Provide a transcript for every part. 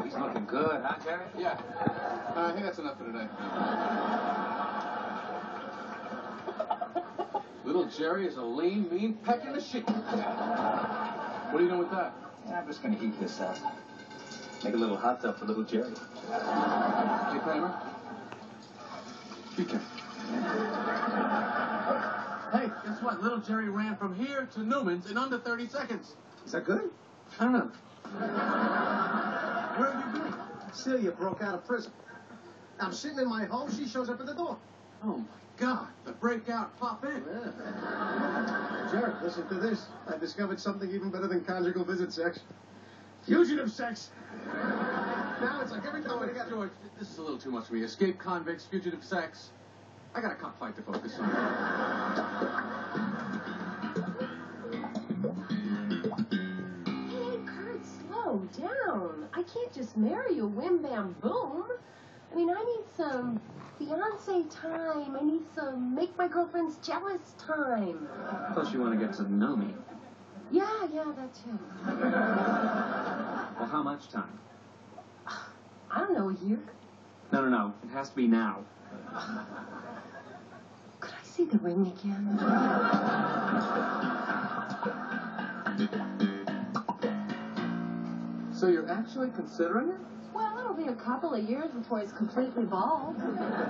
He's looking good, huh, Jerry? Yeah. I think that's enough for today. Little Jerry is a lean, mean pecking machine. What are you doing with that? I'm just going to heat this up. Make a little hot tub for little Jerry. Hey, Kramer. Be careful. Hey, guess what? Little Jerry ran from here to Newman's in under 30 seconds. Is that good? I don't know. Where have you been? Celia broke out of prison. I'm sitting in my home. She shows up at the door. Oh, my God. The breakout pop in. Yeah. Jared, listen to this. I discovered something even better than conjugal visit sex. Fugitive sex. Now it's like every time I get... George, this is a little too much for me. Escape convicts, fugitive sex. I got a cockfight to focus on. Hey, Kurt, slow down. I can't just marry you whim bam boom. I mean, I need some fiancé time. I need some make my girlfriends jealous time. Plus, you want to get to know me. Yeah, that too. Well, how much time? I don't know, a year? No. It has to be now. Could I see the ring again? So you're actually considering it? Well, it'll be a couple of years before he's completely bald.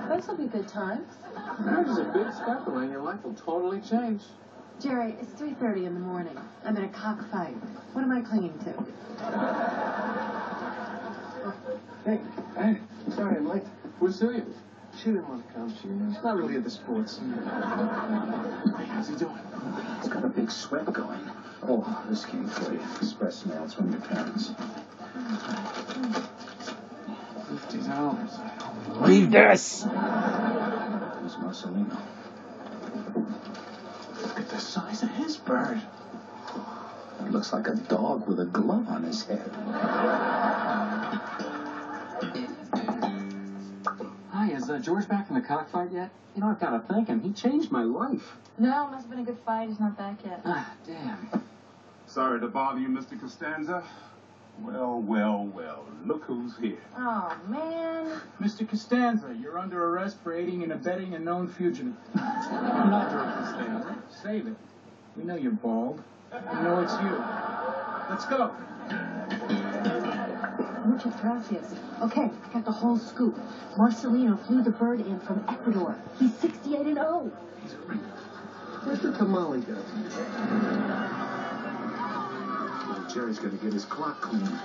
Those will be good times. Marriage is a big step, and your life will totally change. Jerry, it's 3:30 in the morning. I'm in a cockfight. What am I clinging to? Hey, sorry I'm late. Where's Celia? She didn't want to come. She's not really into sports. Hey, how's he doing? He's got a big sweat going. Oh, this came for you. Express mails from your parents. $50. Read this! Who's Marcelino? Look at the size of his bird. It looks like a dog with a glove on his head. Hi, is George back from the cockfight yet? You know, I've got to thank him. He changed my life. No, must have been a good fight. He's not back yet. Ah, damn. Sorry to bother you, Mr. Costanza. Well, look who's here. Oh, man. Mr. Costanza, you're under arrest for aiding and abetting a known fugitive. Not George Costanza. Save it. We know you're bald. We know it's you. Let's go. Muchas gracias. Okay, I got the whole scoop. Marcelino flew the bird in from Ecuador. He's 68-0. Where's the tamale guy? Jerry's gonna get his clock cleaned.